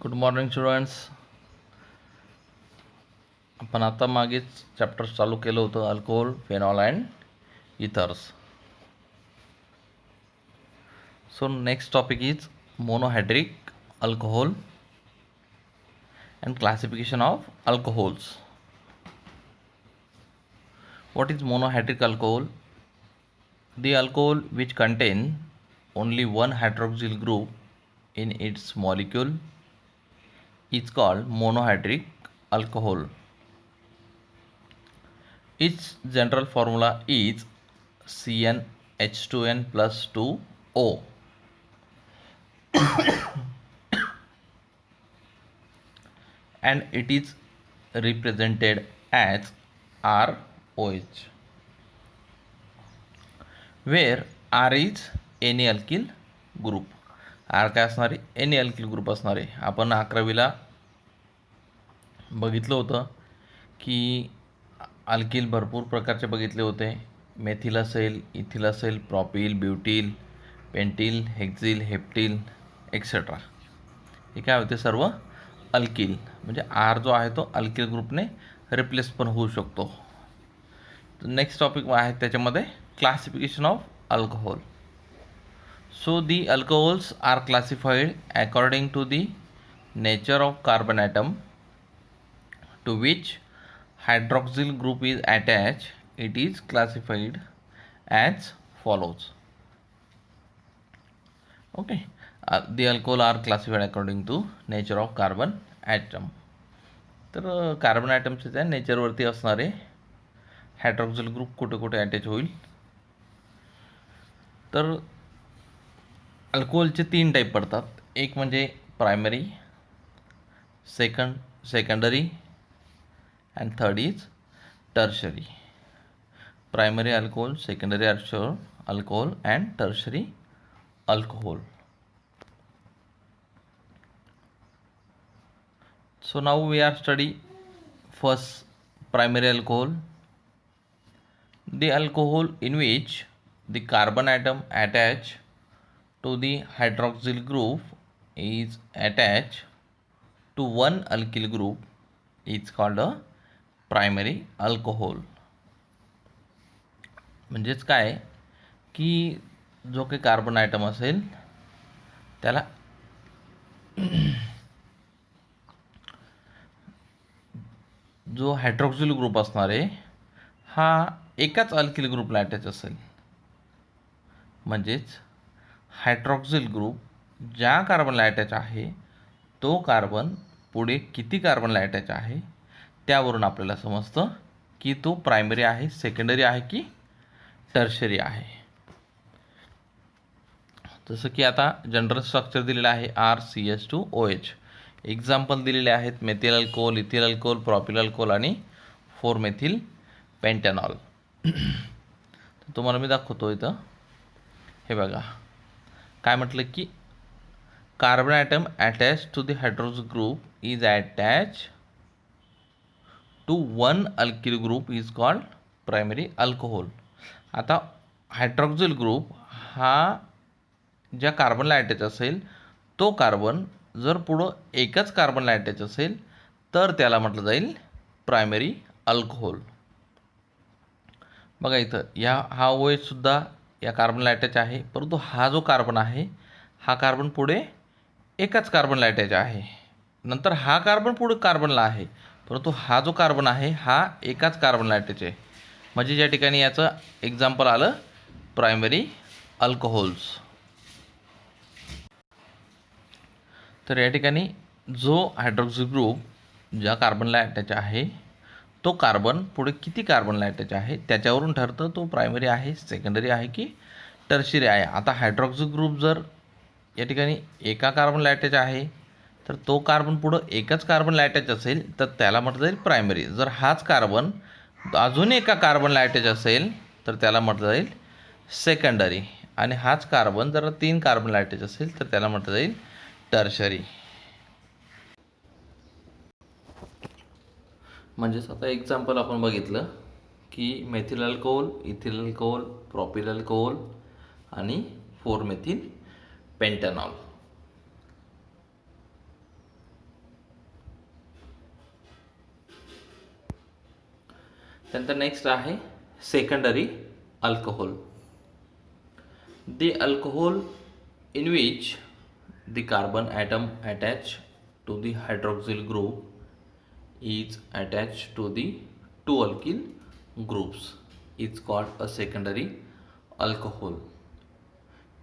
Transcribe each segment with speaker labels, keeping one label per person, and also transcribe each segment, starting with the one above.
Speaker 1: Good morning students. आपण आता मागेच चॅप्टर चालू केलं होतं alcohol, phenol and ethers. So next topic is monohydric alcohol and classification of alcohols. What is monohydric alcohol? The alcohol which contain only one hydroxyl group in its molecule is called monohydric alcohol. Its general formula is CnH2n plus 2O. And it is represented as ROH, where R is any alkyl group. R काय असणार आहे? Any alkyl group असणार आहे. आपण 11वीला बघितलं होतं की alkyl भरपूर प्रकारचे बघितले होते. मेथिल असेल, इथिल असेल, प्रॉपिल, ब्युटिल, पेंटिल, हेक्झिल, हेप्टिल एक्सेट्रा. हे काय होते? सर्व अल्किल. म्हणजे आर जो आहे तो अल्किल ग्रुपने रिप्लेस पण होऊ शकतो. नेक्स्ट टॉपिक आहे त्याच्यामध्ये classification of alcohol. So the alcohols are classified according to the nature of carbon atom to which hydroxyl group is attach. It is classified as follows. Okay. The alcohol are classified according to nature of carbon atom. तर carbon ॲटमचे त्या नेचरवरती असणारे hydroxyl group कुठे कुठे attach होईल. तर अल्कोहोलचे 3 टाईप पडतात. एक म्हणजे primary, secondary and third is tertiary. Primary alcohol, secondary alcohol and tertiary alcohol. So now we are study first primary alcohol. The alcohol in which the carbon atom attached to the hydroxyl group is attached to one alkyl group is called a primary alcohol. म्हणजेच काय की जो काही carbon item असेल त्याला जो hydroxyl group असणार आहे हा एकाच अल्किल ग्रुपला अटॅच असेल. म्हणजेच हायड्रॉक्सिल ग्रुप ज्या कार्बनला अटॅच आहे तो कार्बन पुढे किती कार्बनला अटॅच आहे त्यावरून आपल्याला समजतं की तो प्रायमरी आहे, सेकंडरी आहे की टर्शरी आहे. जसं की आता जनरल स्ट्रक्चर दिलेलं आहे RCH2OH. एक्झाम्पल दिलेले आहेत methyl alcohol, ethyl alcohol, propyl alcohol आणि 4 मेथिल पेंटॅनॉल. तुम्हाला मी दाखवतो इथं. हे बघा काय म्हटलं की carbon atom attach to the hydroxyl group is attach to one alkyl group is called primary alcohol. आता हायड्रोक्सिल ग्रुप हा ज्या कार्बनला अटॅच असेल तो कार्बन जर पुढं एकच कार्बनला अटॅच असेल तर त्याला म्हटलं जाईल प्रायमरी अल्कोहोल. बघा इथं हा OH सुद्धा या कार्बनला अटॅच आहे, परंतु हा जो कार्बन आहे हा कार्बन पुढे एकाच कार्बनला अटॅच आहे. नंतर हा कार्बन पुढे कार्बनला आहे, परंतु हा जो कार्बन आहे हा एकाच कार्बनला अटॅच आहे. म्हणजे या ठिकाणी याचं एक्झाम्पल आलं प्रायमरी अल्कोहोल्स. तर या ठिकाणी जो हायड्रॉक्सिल ग्रुप ज्या कार्बनला अटॅच आहे तो कार्बन पुढे किती कार्बनला अटॅच आहे त्याच्यावरून ठरतं तो प्रायमरी आहे, सेकंडरी आहे की टर्शरी आहे. आता हायड्रॉक्सिल ग्रुप जर या ठिकाणी एका कार्बनला अटॅच आहे तर तो कार्बन पुढं एकच कार्बनला अटॅच असेल तर त्याला म्हटलं जाईल प्रायमरी. जर हाच कार्बन अजून एका कार्बनला अटॅच असेल तर त्याला म्हटलं जाईल सेकंडरी. आणि हाच कार्बन जर 3 कार्बनला अटॅच असेल तर त्याला म्हटलं जाईल टर्शरी. म्हणजेच आता एक्झाम्पल आपण बघितलं की methyl alcohol, ethyl alcohol, propyl alcohol आणि 4 मेथिल पेंटॅनॉल. त्यानंतर नेक्स्ट आहे secondary alcohol. The alcohol in which the carbon atom attached to the hydroxyl group is attached to the two alkyl groups is called a secondary alcohol.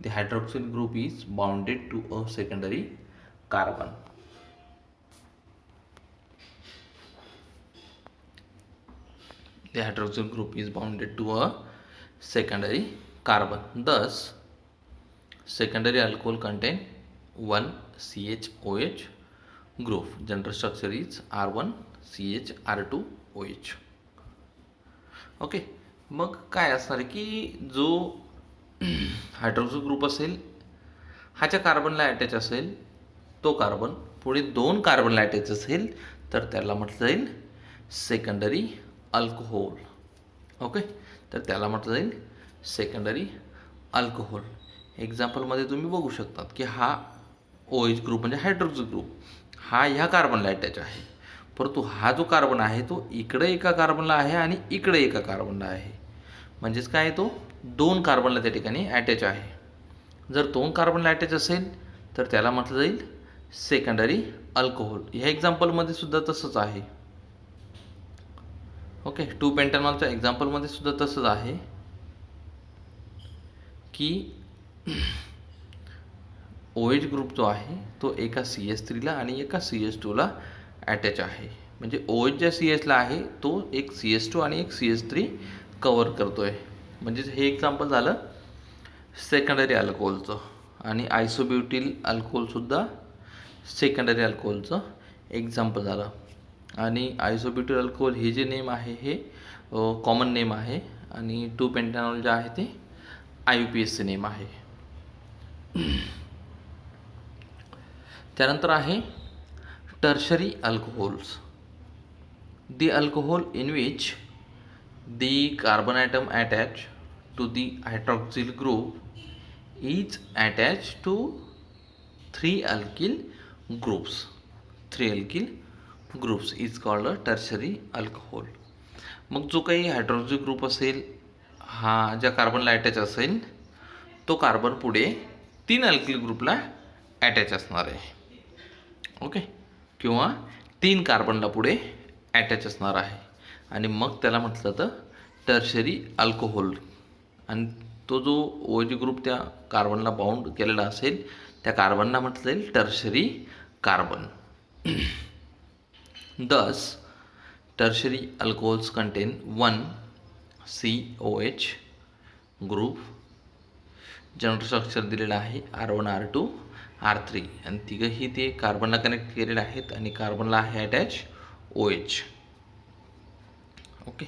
Speaker 1: The hydroxyl group is bonded to a secondary carbon. The hydroxyl group is bounded to a secondary carbon. Thus, secondary alcohol contain one CHOH group. General structure is R1CHR2OH. Okay, मग काय असणार आहे की जो hydroxyl group असेल ह्याच्या कार्बनला attach असेल, तो कार्बन पुढे दोन कार्बनला अटॅच असेल तर त्याला म्हटलं जाईल सेकंडरी अल्कोहोल. ओके, तर त्याला म्हटलं जाईल सेकंडरी अल्कोहोल. एक्झाम्पलमध्ये तुम्ही बघू शकतात की हा OH ग्रुप म्हणजे हायड्रोक्सिल ग्रुप हा ह्या कार्बनला अटॅच आहे, परंतु हा जो कार्बन आहे तो इकडे एका कार्बनला आहे आणि इकडे एका कार्बनला आहे. म्हणजेच काय तो दोन कार्बनला त्या ठिकाणी अटॅच आहे. जर दोन कार्बनला अटॅच असेल तर त्याला म्हटलं जाईल सेकंडरी अल्कोहोल. ह्या एक्झाम्पलमध्ये सुद्धा तसंच आहे. ओके, 2-पेंटॅनॉलच्या एक्झाम्पलमध्ये सुद्धा तसंच आहे की OH ग्रुप जो आहे तो एका CH3ला आणि एका CH2ला अटॅच आहे. म्हणजे OH ज्या CHला आहे तो एक CH2 आणि एक CH3 कवर करतोय. म्हणजेच हे एक्झाम्पल झालं सेकंडरी अल्कोहोलचं. आणि आयसोब्युटिल अल्कोहोलसुद्धा सेकंडरी अल्कोहोलचं एक्झाम्पल झालं. आणि आयसोब्युटिल अल्कोहोल हे जे नेम आहे हे कॉमन नेम आहे आणि 2-पेंटॅनॉल जे आहे ते IUPACचे नेम आहे. त्यानंतर आहे tertiary alcohols. The alcohol in which the carbon atom attached to the hydroxyl group is attached to three alkyl groups. Three alkyl groups is called a tertiary alcohol. मग जो काही हायड्रोक्सिल ग्रुप असेल हा ज्या कार्बनला attach असेल तो carbon पुढे तीन अल्किल ग्रुपला अटॅच असणार आहे. ओके, किंवा तीन कार्बनला पुढे अटॅच असणार आहे आणि मग त्याला म्हटलं तर टर्शरी अल्कोहोल. आणि तो जो OH ग्रुप त्या कार्बनला बाउंड केलेला असेल त्या कार्बनला म्हटलं जाईल tertiary carbon. Thus, tertiary alcohols contain one COH group. General structure दिलेलं आहे R1R2 R3 आणि तिघंही ते कार्बनला कनेक्ट केलेले आहेत आणि कार्बनला आहे अटॅच OH. ओके,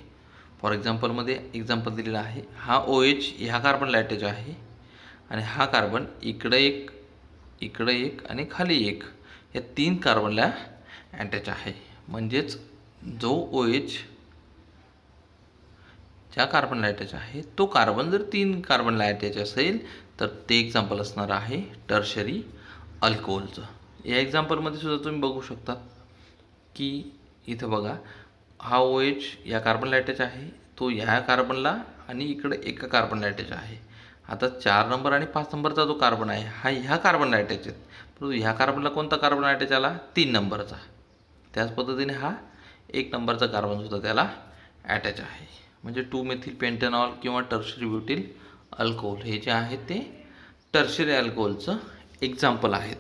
Speaker 1: फॉर एक्झाम्पलमध्ये एक्झाम्पल दिलेलं आहे. हा OH ह्या कार्बनला अटॅच आहे आणि हा कार्बन इकडे एक, इकडे एक आणि खाली एक या तीन कार्बनला अटॅच आहे. म्हणजेच जो OH ज्या कार्बनला अटॅच आहे तो कार्बन जर तीन कार्बनला अटॅच असेल तर ते एक्झाम्पल असणार आहे टर्शरी अल्कोहोलचं. या एक्झाम्पलमध्ये सुद्धा तुम्ही बघू शकता की इथं बघा हा OH या कार्बनला अटॅच आहे, तो ह्या कार्बनला आणि इकडे एका कार्बनला अटॅच आहे. आता 4 नंबर आणि 5 नंबरचा जो कार्बन आहे हा ह्या कार्बनला अटॅच आहे, परंतु ह्या कार्बनला कोणता कार्बन अटॅच आला 3 नंबरचा. त्याच पद्धतीने हा 1 नंबरचा कार्बनसुद्धा त्याला अटॅच आहे. म्हणजे 2-मेथिल-पेंटॅनॉल किंवा टर्शरी ब्युटिल अल्कोहोल हे जे आहेत ते टर्शरी अल्कोहोलचं एक्झाम्पल आहेत.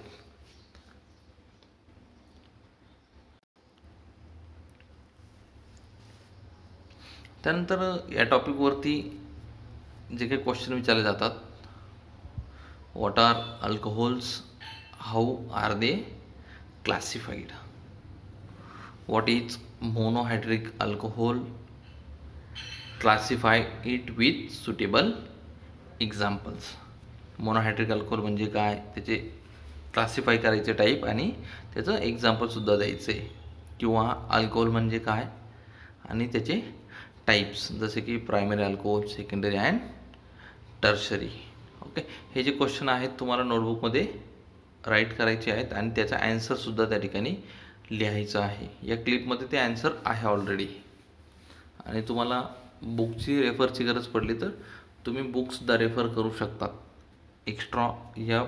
Speaker 1: त्यानंतर या टॉपिकवरती जे काही क्वेश्चन विचारले जातात, what are alcohols, how are they classified, what is monohydric alcohol, classify it with suitable examples. Monohydric alcohol म्हणजे काय, त्याचे क्लासिफाय करायचे टाईप आणि त्याचं एक्झाम्पलसुद्धा द्यायचं आहे. किंवा अल्कोहोल म्हणजे काय आणि त्याचे टाईप्स जसे की primary alcohol, secondary and tertiary. Okay, हे जे क्वेश्चन आहेत तुम्हाला नोटबुकमध्ये राईट करायचे आहेत आणि त्याचा ॲन्सरसुद्धा त्या ठिकाणी लिहायचं आहे. या क्लिपमध्ये ते ॲन्सर आहे ऑलरेडी. आणि तुम्हाला बुकची रेफरची गरज पडली तर तुम्ही बुकसुद्धा रेफर करू शकतात एक्स्ट्रा. या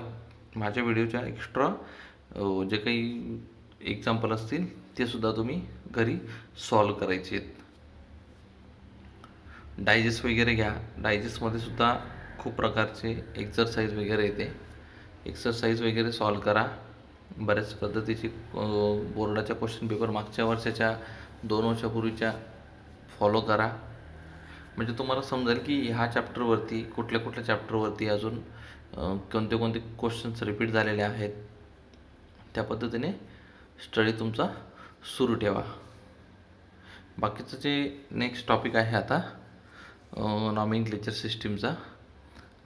Speaker 1: माझ्या व्हिडिओच्या एक्स्ट्रा जे काही एक्झाम्पल असतील ते सुद्धा तुम्ही घरी सॉल्व करायचे आहेत. डायजेस्ट वगैरे घ्या. डायजेस्टमध्ये सुद्धा खूप प्रकारचे एक्झरसाइज वगैरे येते. एक्सरसाइज वगैरे सॉल्व करा. बऱ्याच पद्धतीची बोर्डाच्या क्वेश्चन पेपर मागच्या वर्षाच्या 2 वर्षापूर्वीच्या फॉलो करा. म्हणजे तुम्हाला समजेल की ह्या चॅप्टरवरती कुठल्या कुठल्या चॅप्टरवरती अजून कोणते कोणते क्वेश्चन्स रिपीट झालेले आहेत. त्या पद्धतीने स्टडी तुमचा सुरू ठेवा. बाकीचं जे नेक्स्ट टॉपिक आहे आता नॉमेनक्लेचर सिस्टीमचा.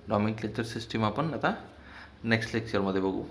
Speaker 1: नॉमेनक्लेचर सिस्टीम आपण आता नेक्स्ट लेक्चरमध्ये बघू.